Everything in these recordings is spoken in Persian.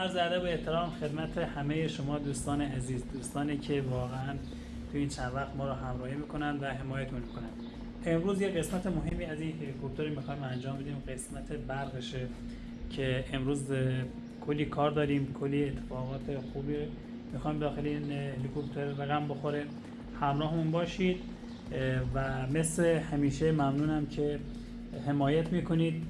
عرض ادب و احترام خدمت همه شما دوستان عزیز، دوستانی که واقعا تو این چند وقت ما رو همراهی میکنن و حمایتمون میکنن. امروز یه قسمت مهمی از این هلیکوپتری میخوایم انجام بدیم، قسمت برقشه که امروز کلی کار داریم، کلی اتفاقات خوبی میخوایم داخل این هلیکوپتر رقم بخوره. همراهمون باشید و مثل همیشه ممنونم که حمایت میکنید،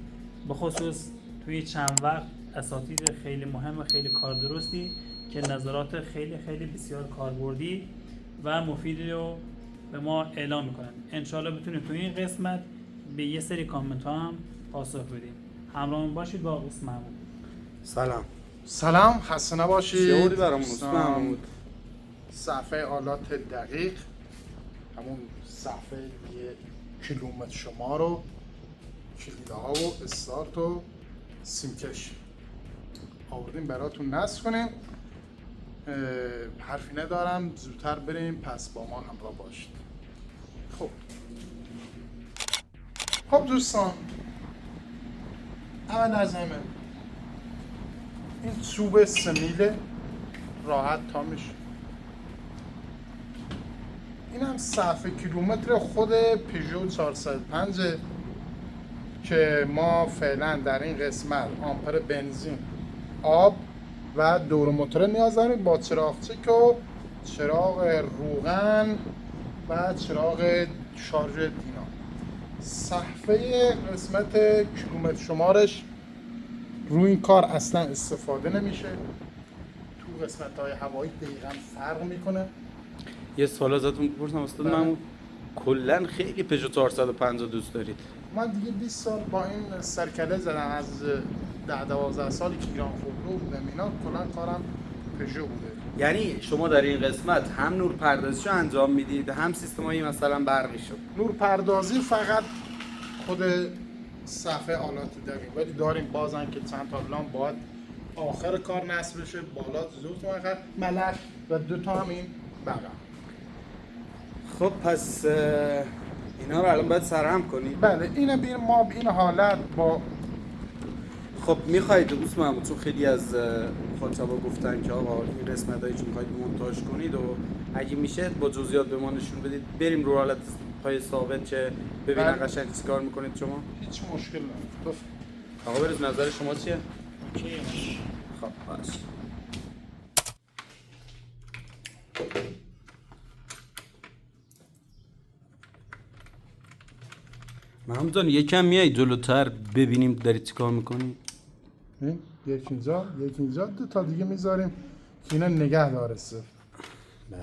به خصوص توی چند وقت اساتید خیلی مهم و خیلی کار درستی که نظرات خیلی بسیار کاربردی و مفیدی رو به ما اعلام میکنن. انشالله بتونیم توی این قسمت به یه سری کامنت ها هم پاسخ بدیم. همراهمون باشید با اوس محمود. سلام، خسته نباشید. چه بودی برام اوس محمود؟ صفحه آلات دقیق، همون صفحه یه کیلومتر شمار و کلیده ها و استارت و سیمکش آوردیم براتون نصب کنیم. حرفی ندارم، زودتر بریم، پس با ما همراه باشید. خب دوستان، اول از همه این چوب 3 میله راحت تا میشه. این هم صفحه کیلومتر خود پیژو 405 که ما فعلا در این قسمت آمپر بنزین، آب و دور موتور نیاز داریم با چراغچک و چراغ روغن و چراغ شارژ دینام. صفحه قسمت کیلومتر شمارش روی این کار اصلا استفاده نمیشه، تو قسمت های هوایی دقیقا فرق میکنه. یه سوال ازتون بپرسم استاد محمود، کلا خیلی پژو 450 دوست دارید؟ من دیگه 20 سال با این سرکله زدم، از 10-12 سالی که ایران خودرو بودم اینا، کلا کارم پژو بوده. یعنی شما در این قسمت هم نور پردازیشو انجام میدید هم سیستمایی مثلا برقیشو؟ نور پردازی فقط خود صفحه آلات دقیق، ولی داریم بازن که چند تا لامپ باید آخر کار نصب بشه، بالا زود آخر ملک و 2 تا هم این بغل. خب پس اینا رو الان باید سرهم کنید؟ بله، اینو بیر ما به این حالت با خب میخواید اوس محمود، چون خیلی از مخاطبا گفتن که آقا این قسمتایی که میخواید مونتاژ کنید و اگه میشه با جزئیات به ما نشون بدید، بریم رو حالت پای ثابت که ببینن قشنگ چیکار میکنید شما. هیچ مشکل نداره. آقا بروز، نظر شما چیه؟ خب باش. محمود جان یکم میای جلوتر ببینیم داری چیکار میکنی؟ این یک اینجا 2 تا دیگه میذاریم که اینا نگه داره صرف. بله.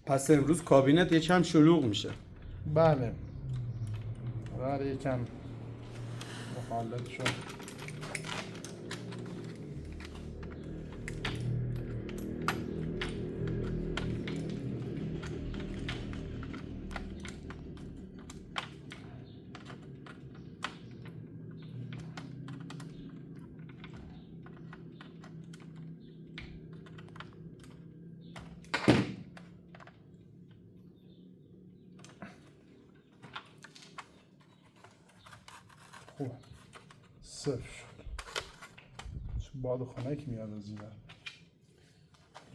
پس امروز کابینت یکم شلوغ میشه. بله، برای یکم مخالط شد. خوب صفر شد. چون باد خنک میاد از این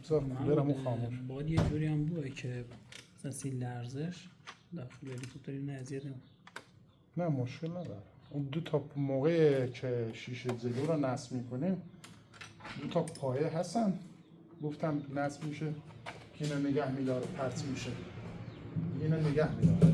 ور برم خاموش. باد یه جوری هم بوده که مثلا لرزش داخل هلیکوپتر نه اذیت نه مشکل نداره. اون 2 تا موقع که شیشه جلو رو نصب میکنیم 2 تا پایه هستن، گفتم نصب میشه که اینو نگه میداره، پرت میشه اینو نگه میداره.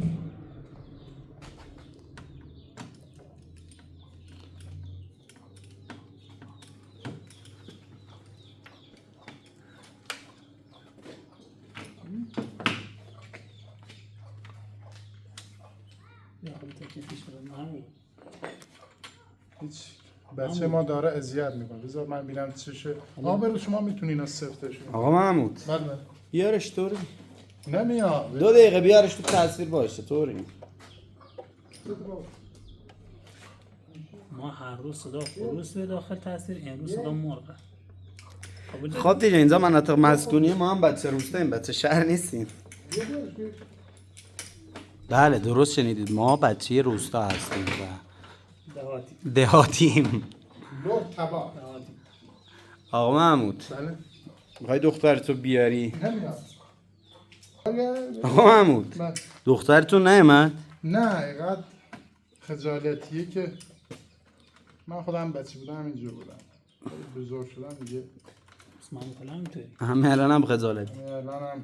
هیچ بچه ما داره اذیت میکنه. بذار من ببینم چشه. برو شما میتونی اینا سفتش. آقا محمود بله. بیارش طوری نمیاد. 2 دقیقه بیارش تو تصویر باشه طوری. ما هر روز صدا خروس به داخل تصویر، امروز صدا مرغه. خب دیگه اینجا مناطق مسکونی ما هم بچه روستاییم، بچه شهر نیستیم. بله درست شنیدید، ما بچه روستا هستیم و دهاتیم. لور تبا. آقا محمود بله میخوای دخترتو بیاری؟ نمیاد آقا محمود بله. دخترتون نیومد؟ نه اینقدر خجالتیه که من خودم بچه بودم اینجور بودم بزرگ شدم دیگه عثمان کلا اینطوری. همه الان هم خجالت. الانم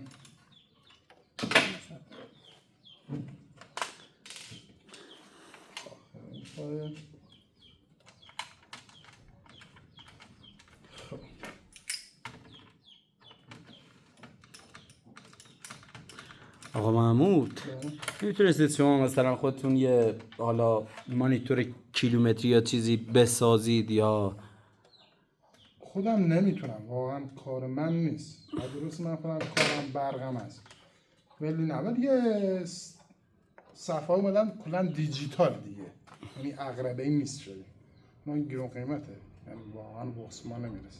آقا محمود میتونستید شما مثلا خودتون یه حالا مانیتور کیلومتری یا چیزی بسازید یا خودم نمیتونم واقعا کار من نیست درست من خودم کارم برقم هست ولی نه ولی یه صفحه اومدن کلا دیجیتال دیگه یعنی اقربه این نیست شده اون گرون قیمته یعنی واقعا واسه ما نمیرسه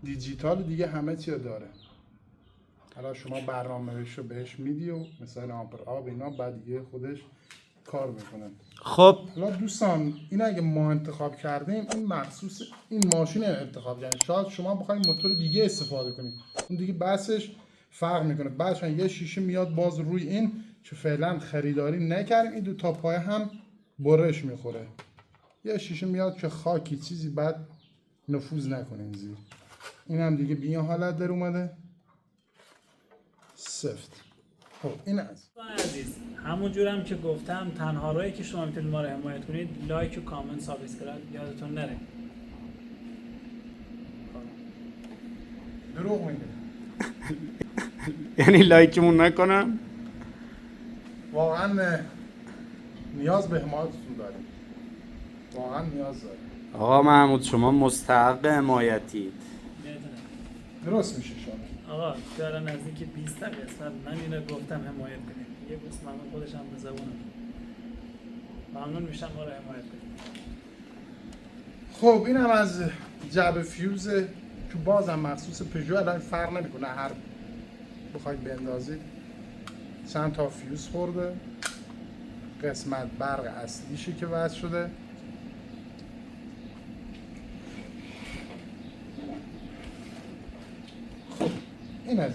دیجیتال دیگه همه چی داره حالا شما برنامه‌ریزی رو بهش میدی و مثلا آمپر آب اینا بعد دیگه خودش کار میکنه خب حالا دوستان این اگه ما انتخاب کردیم این مخصوص این ماشین انتخاب کردیم شاید شما بخواید موتور دیگه استفاده کنید اون دیگه بحثش فرق میکنه بعدش یه شیشه میاد باز روی این که فعلا خریداری نکردیم این دو تا پایه هم برش میخوره یه شیشه میاد که خاکی چیزی بعد نفوذ نکنه زیر این هم دیگه بی حالت در اومده سفت خب این از دوستان عزیز همونجور هم که گفتم تنها راهی که شما میتونید ما رو حمایت کنید لایک و کامنت سابسکرایب یادتون نره. دروغ میگه یعنی لایکمون نکنم واقعا نیاز به حمایتتون داریم واقعا نیاز داریم آقا محمود شما مستحق حمایتید درست میشه شما آقا دارن نزدیک 20 قسمت من اینو گفتم حمایت کنید یه بوس ممنون خودش هم به زبونم ممنون میشم ما رو حمایت کنید. خب این هم از جعبه فیوزه که بازم مخصوص پژو الان فرق نمیکنه هر بخواید بندازید چند تا فیوز خورده قسمت برق اصلیشی که وصل شده خب این از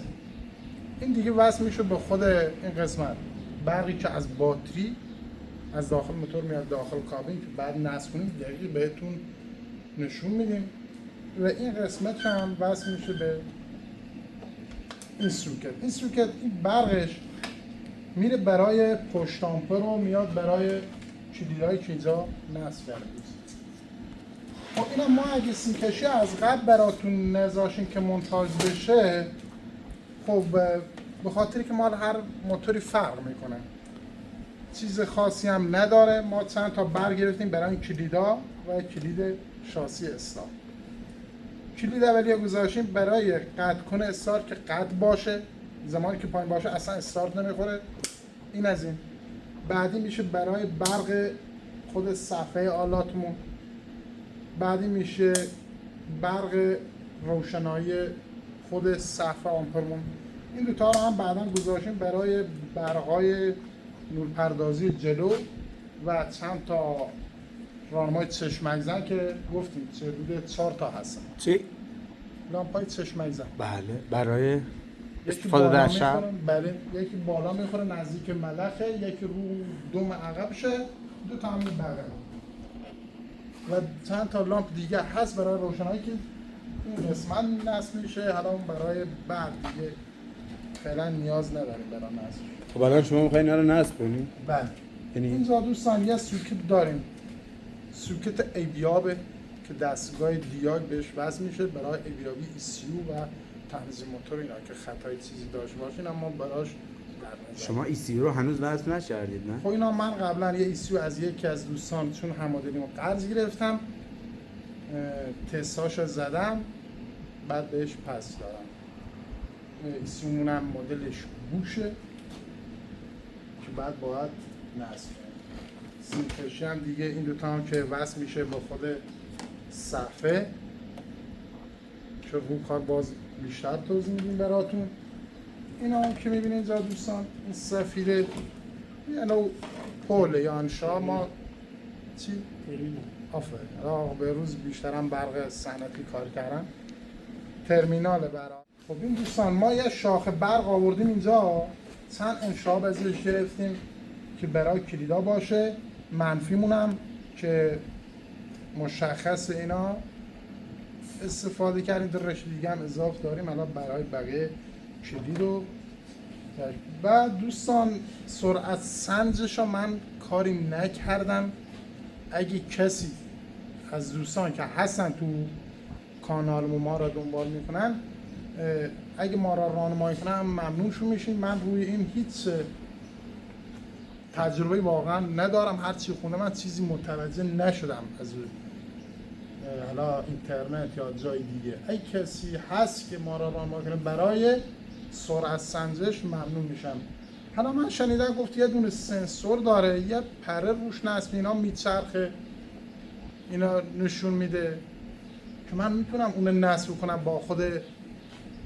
این دیگه وصل میشه به خود این قسمت برقی که از باتری از داخل موتور میاد داخل کابین که بعد نصب کنید دقیق بهتون نشون میدیم و این قسمت هم وصل میشه به این سوکت این برقش میره برای پشت آمپر و میاد برای کلیدهایی که اینجا نصب کرده بود. خب اینا ما اگه سیمکشی از قبل براتون نذاشیم که مونتاژ بشه خب به خاطری که مال هر موتوری فرق میکنه چیز خاصی هم نداره ما چند تا بر گرفتیم برای این کلیدا و کلید شاسی استارت کلید اولیه گذاشتیم برای قطع کنه استارت که قطع باشه زمانی که پایین باشه اصلا استارت نمیخوره این از این بعدی میشه برای برق خود صفحه آلاتمون بعدی میشه برق روشنایی خود صفحه آمپرمون این دوتا رو هم بعدا گذاشتیم برای برقای نورپردازی جلو و چند تا راهنمای چشمک زن که گفتیم حدود 4 تا هستن چی؟ لامپای چشمک زن بله برای یکی استفاده بالا در شب میخوره بله یکی بالا میخوره نزدیک ملخه یکی رو دم عقبشه دو تا همین بغل و چند تا لامپ دیگه هست برای روشنایی که این قسمت نصب میشه حالا اون برای بعد دیگه فعلا نیاز نداریم برای نصب خب الان شما میخواین اینا رو نصب کنید بله یعنی اینجا دوستان یه سوکت داریم سوکت ایبیابه که دستگاه دیاگ بهش وصل میشه برای ایبیابی ECU و تنظیم موتور اینا که خطای چیزی داشت باشین اما براش شما ECU رو هنوز وصل نکردید نه؟ خب اینا من قبلا یه ECU از یکی از دوستان چون همادلیمو قرض گرفتم تستاشو زدم بعد بهش پس دارم ECU مونم مدلش بوشه که بعد باید نصب سیمکشی هم دیگه این دوتا هم که وصل میشه با خود صفحه که رو کار باز بیشتر توضیح میدیم براتون اینا هم که میبینید اینجا دوستان این سفیره یه نوع پوله یا انشا ما چی؟ آفرین به روز بیشتر هم برق صنعتی کار کردن ترمینال برای خب این دوستان ما یه شاخ برق آوردیم اینجا، چند انشاب ازش گرفتیم که برای کلیدا باشه، منفیمونم که مشخص اینا استفاده کردیم، در رشته دیگه هم اضافه داریم الان برای بقیه کلید رو. و دوستان سرعت سنجش رو من کاری نکردم، اگه کسی از دوستان که هستن تو کانال ما را دنبال میکنن اگه ما را راهنمایی کنن ممنونشون میشیم. من روی این هیچ تجربه واقعا ندارم، هر چی خوندم من چیزی متوجه نشدم از حالا اینترنت یا جای دیگه. اگه کسی هست که ما را راهنمایی کنه برای سرعت سنجش ممنون میشم. حالا من شنیدم گفت یه دونه سنسور داره، یه پره روش نصب اینا میچرخه، اینا نشون میده که من میتونم اون نصب کنم با خود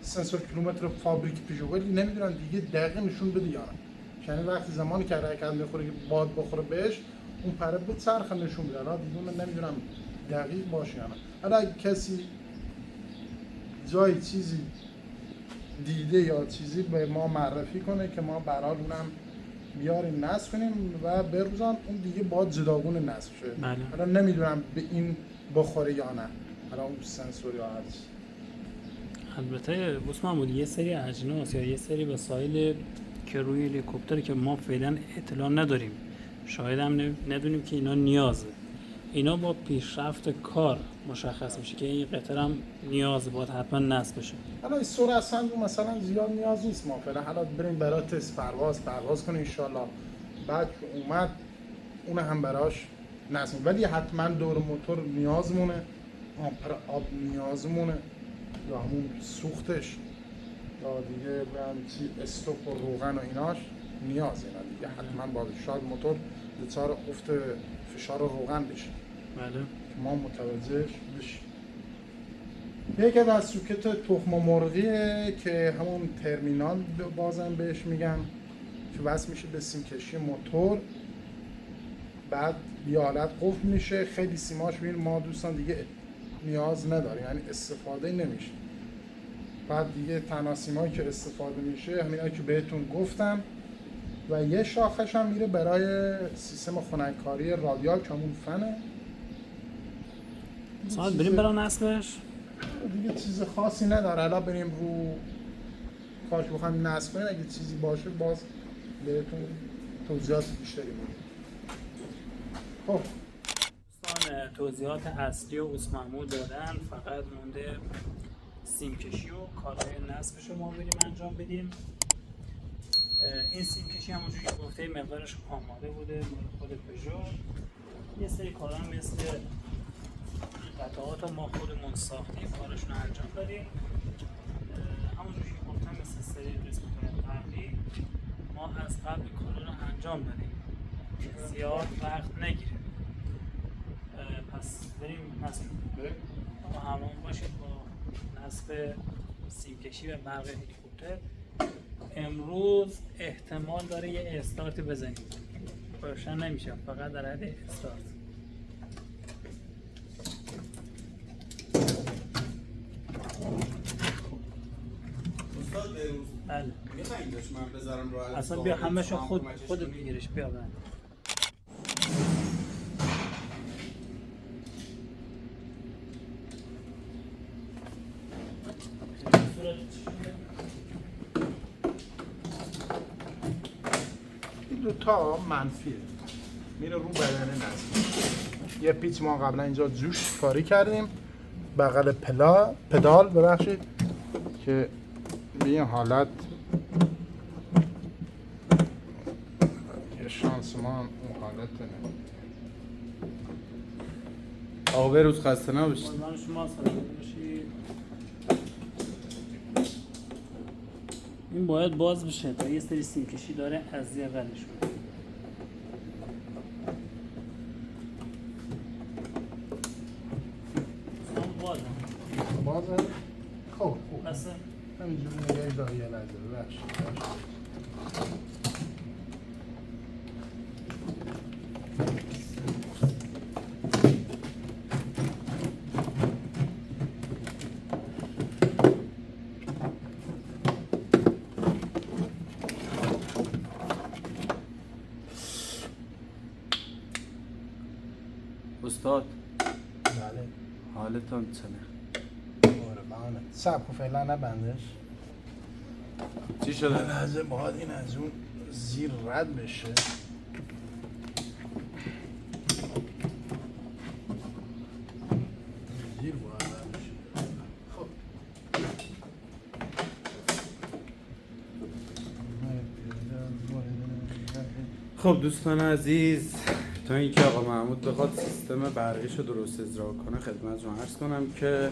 سنسور کیلومتر فابریک پیژو، ولی نمیدونم دیگه دقیق نشون بده یا نه. یعنی وقتی زمانی که حرکت میخوره که باد بخوره بهش اون پره به چرخ نشون میده. حالا دیگه من نمیدونم دقیق باشه یا نه. حالا اگه کسی جای چیزی دیده یا چیزی به ما معرفی کنه که ما برای اونم بیاریم نصب کنیم و بروزان اون دیگه باد جداگونه نصب شه. بله. حالا نمیدونم به این بخوره یا نه، حالا اون سنسور یا هرچی. البته عثمان بود یه سری اجناس یا یه سری وسایل که روی هلیکوپتر که ما فعلا اطلاع نداریم، شاید هم ندونیم که اینا نیازه، اینا با پیشرفت کار مشخص میشه که این قطر هم نیاز باید حتما نصب بشه. حالا این سرعت سنج مثلا زیاد نیاز نیست، ما فعلا حالا بریم برای تست پرواز کنیم ان شاءالله، بعد که اومد اون هم براش نصب، ولی حتما دور موتور نیازمونه، آمپر آب نیازمونه یا همون سوختش یا دیگه برم چی استوپ و روغن و ایناش نیاز اینا دیگه حتما باید شاید موتور دچار افت فشار روغن بشه. بله. ما متوجهش بشیم. یکی از سوکت تخم مرغیه که همون ترمینال بازم بهش میگن که وصل میشه به سیم کشی موتور، بعد یه حالت قفل میشه. خیلی سیماش میبینیم ما دوستان دیگه نیاز نداریم، یعنی استفاده نمیشه. بعد دیگه تنها سیمایی که استفاده میشه همینایی که بهتون گفتم و یه شاخش هم میره برای سیستم خنک‌کاری رادیال که همون فنه. ساعت بریم برای نصبش؟ دیگه چیز خاصی نداره، الان بریم رو کار که بخوایم نصب کنیم، اگه چیزی باشه باز بهتون توضیحات بیشتری میدیم. خب دوستان توضیحات اصلی و محمود دادن، فقط مونده سیم کشی و کارهای نصبش رو ما بریم انجام بدیم. این سیم کشی همونجوری که گفته مقدارش آماده بوده مال خود پژو. یه سری کارا مثل قطعات رو ما خودمون ساختیم، کارشون رو انجام دادیم. همونجوری که گفتم مثل سری قسمت قبلی ما از قبل کارا رو انجام دادیم، زیاد وقت نگیره. پس بریم نصب کنیم. همون باشید با نصب سیم کشی و برق هلیکوپتر. امروز احتمال داره یه استارت بزنیم، روشن نمیشه، فقط در حد استارت. استاد بهروز بله. میخوایی داشت من بذارم رو اصلا بیا همشو خودت بگیرش، بیا بله. این دوتا منفیه، میره رو بدن نصب. یه پیچ ما قبلا اینجا جوش کاری کردیم بغل پدال ببخشید که به این حالت یه شانسمان اون حالت نه. آقا بهروز خسته نباشید. قربان شما سلامت باشید. این باید باز بشه تا یه سری سیم کشی داره از یه قلشون. بازه خوب بسه همینجوری نگهش داری یه لحظه ببخشید. استاد بله حالتان چنه؟ قربانه سب کن فعلا نبندش چی شده؟ لحظه باید این از اون زیر رد بشه زیر باید رد بشه خب خب دوستان عزیز، تا اینکه آقا محمود بخواد سیستم برقیش رو درست اجرا کنه خدمتتون عرض کنم که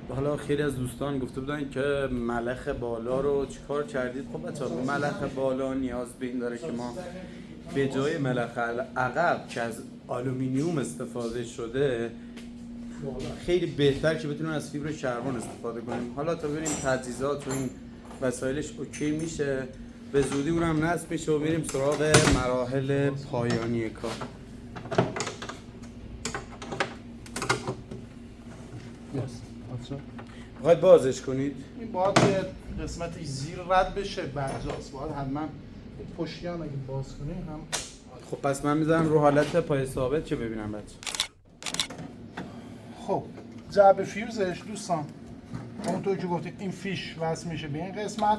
حالا خیلی از دوستان گفته بودن که ملخ بالا رو چیکار کردید. خب بچه‌ها ملخ بالا نیاز به این داره که ما به جای ملخ عقب که از آلومینیوم استفاده شده خیلی بهتر که بتونیم از فیبر کربن استفاده کنیم. حالا تا ببینیم تجهیزات و این وسایلش اوکی میشه به زودی اونم نصب میشه و میریم سراغ مراحل پایانی کار. باید بازش کنید. این باید یه قسمت زیر رد بشه برجاست باید حتما پشتیان اگه باز کنیم هم. خب پس من میذارم رو حالت پای ثابت که ببینم بچه. خب جعبه فیوزش دوستان همونطور که گفتیم این فیش وصل میشه به این قسمت.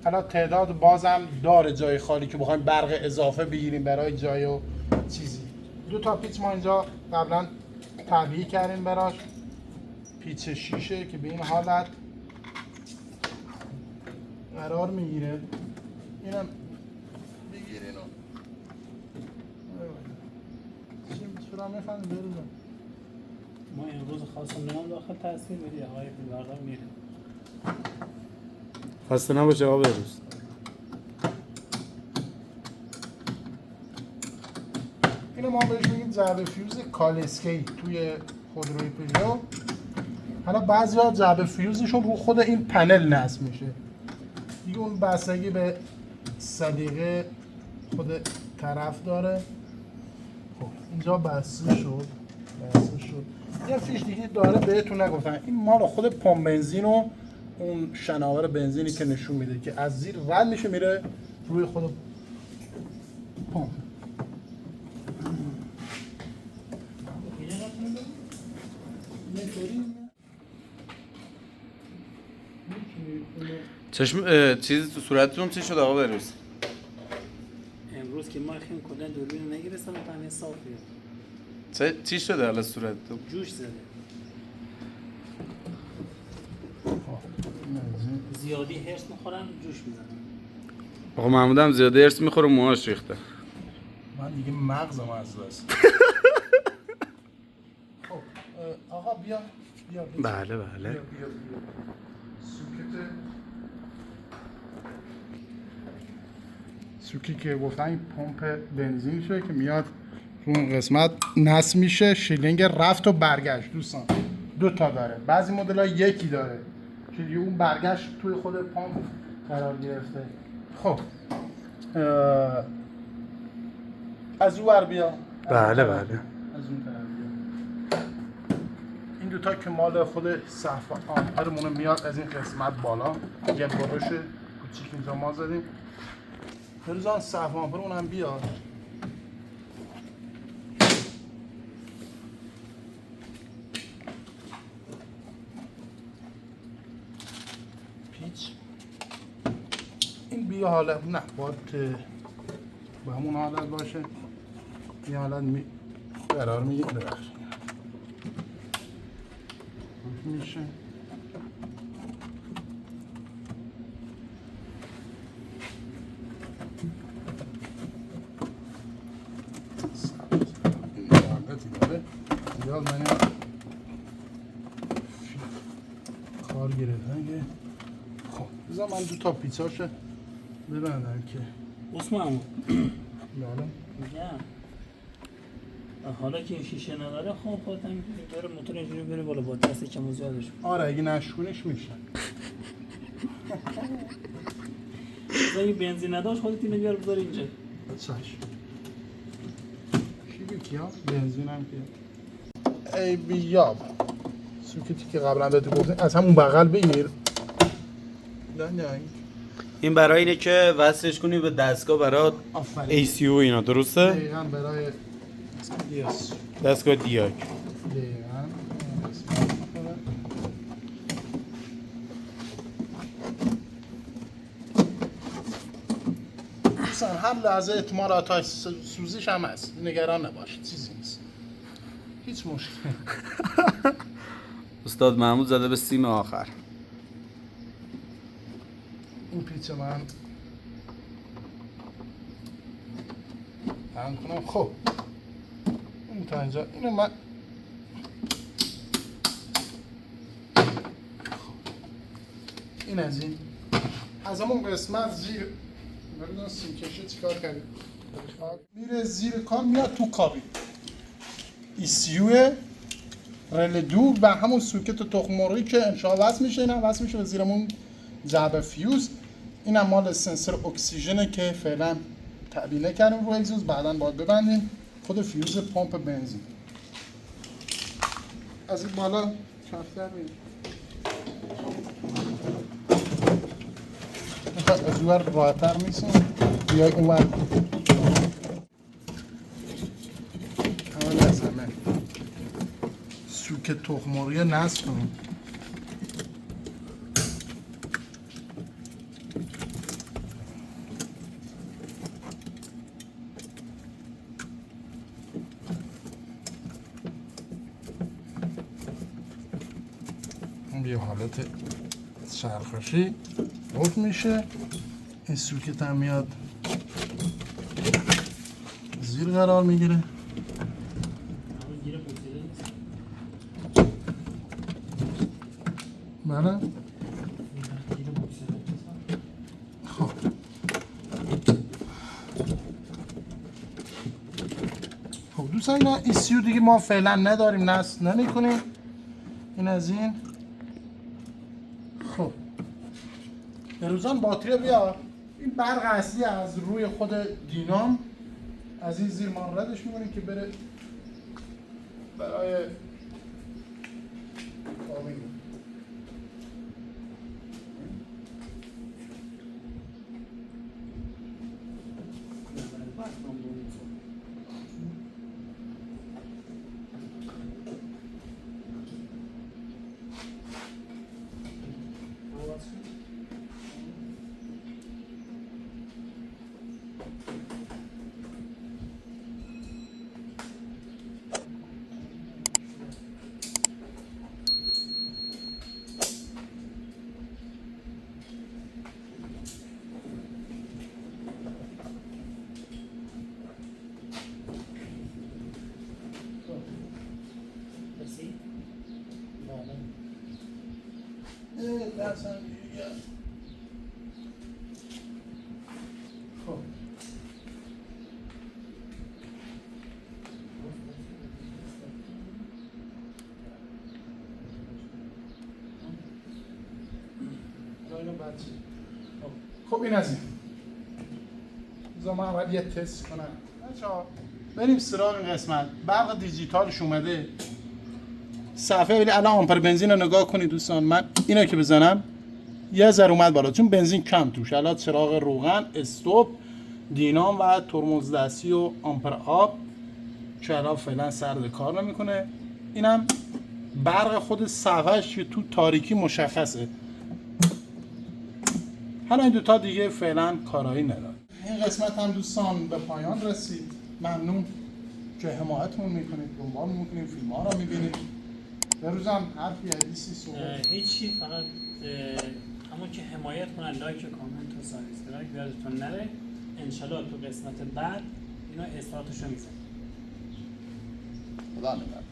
حالا تعداد بازم داره جای خالی که بخوایم برق اضافه بگیریم برای جای و چیزی. 2 تا پیچ ما اینجا قبلا طبیعی کردیم براش، پیچ شیشه که به این حالت قرار میگیره. اینم بگیر اینو چرا میفهمی بروزم ما امروز خواستم نام داخل تصویر بدی آقای بیلوردار میره. خسته نباشه آقا بروز. اینو ما بهش میگیم جعبه فیوز کالسکی توی خودروی پژو. حالا بعضیا جعبه فیوزشون رو خود این پنل نصب میشه دیگه، اون بستگی به سلیقه خود طرف داره. خب اینجا بسته شد یه فیش دیگه داره بهتون نگفتن، این مال خود پمپ بنزین و اون شناور بنزینی که نشون میده که از زیر رد میشه میره روی خود پمپ. چشم چیزی تو صورتتون چی شد آقا بروز؟ امروز که ما خیلی کلا دوربین رو نگرفتم تنها صافیه. چی شده حالا صورتتون؟ جوش زده. زیادی هرس میخورن جوش میزنن. آقا محمود هم زیاده ارث میخوره موهاش ریخته. من دیگه مغزم از دست. خب آقا بیا. بله بیا. سوکی که گفتن این پمپ بنزین شه که میاد رو اون قسمت نصب میشه. شیلینگ رفت و برگشت دوستان 2 تا داره، بعضی مدل ها یکی داره که اون برگشت توی خود پمپ قرار گرفته. خب از اون ور بیا. بله از اون طرف بیا. این 2 تا که مال خود صف آمپرمونه میاد از این قسمت بالا. یه بروش کوچیک اینجا ما زدیم. بروزان صف آمپر اونم بیاد. پیچ این بیا حالت نه باید به همون حالت باشه. این حالت قرار میگه ببخشید میشه. زیاد من کار گرفتن که خب بذار من 2 تا پیچاشو ببندم که عثمان بله میگم حالا که این شیشه نداره خب خودت هم داره موتور اینجوری بره بالا با دست کم زیادش. آره اگه نشونش میشه. اگه بنزین نداشت خودت اینو بیار بذار اینجا. چشم چی کیا بنزینم که ای بیاب سوکتی که قبلا بهت گفتم از همون بغل بگیر. نه این برای اینه که وصلش کنی به دستگاه برای آفرین ACU اینا درسته؟ دقیقاً برای دیاس دستگاه دیاک. دقیقاً این قسمت می‌خوره. دوستان هر لحظه احتمال آتش سوزیش هم هست، نگران نباشید، چیزی نیست، هیچ مشکلی. استاد محمود زده به سیم آخر. این پیچ من هم کنم. خب این تا اینجا اینو من این از همون قسمت زیر بردون سیم کشه چیکار کردیم میره زیر کار میاد تو کابین ایسیوه رل دور و همون سوکت تخم مرغی که انشاءالله وصل میشه. اینم وصل میشه به زیرمون جعبه فیوز. اینم مال سنسور اکسیژنه که فعلا تعبیه نکردیم رو اگزوز، بعدا باید ببندیم. خود فیوز پمپ بنزین از این بالا کفتر میره. از اون ور راحت‌تر میسیم بیای اون ور اول از همه سوک تخم مرغی نصب کنیم. یه حالت چرخشی رک میشه. این سوکت هم میاد زیر قرار میگیره. بله خب دوستان اینا ایسیو دیگه ما فعلا نداریم، نصب نمی‌کنیم. این از این. خب روزان باتری بیار. این برق اصلی از روی خود دینام از این زیر ما ردش می‌کنیم که بره برای کابین. خب خب این از این بذار من اول یه تست کنم. بچه‌ها بریم سراغ این قسمت. برق دیجیتالش اومده صفحه. ولی الان آمپر بنزین رو نگاه کنید دوستان. من اینو که بزنم یه ذره اومد بالا چون بنزین کم توش. الان چراغ روغن، استوب، دینام و ترمز دستی و آمپر آب که الان فعلا سرد کار نمیکنه. اینم برق خود صفحه‌اش که تو تاریکی مشخصه. حالا این دوتا دیگه فعلا کارایی نداره. این قسمت هم دوستان به پایان رسید. ممنون که حمایتمون میکنید، دنبال میکنید، فیلم ها رو میبینید. به روزم حرفی حدیثی صحبت هیچی، فقط همون که حمایت کنن، لایک، کامنت و سابسکرایب یادتون نره. انشالله تو قسمت بعد اینا اصلاحاتشو میزنیم. خدا نگهدار.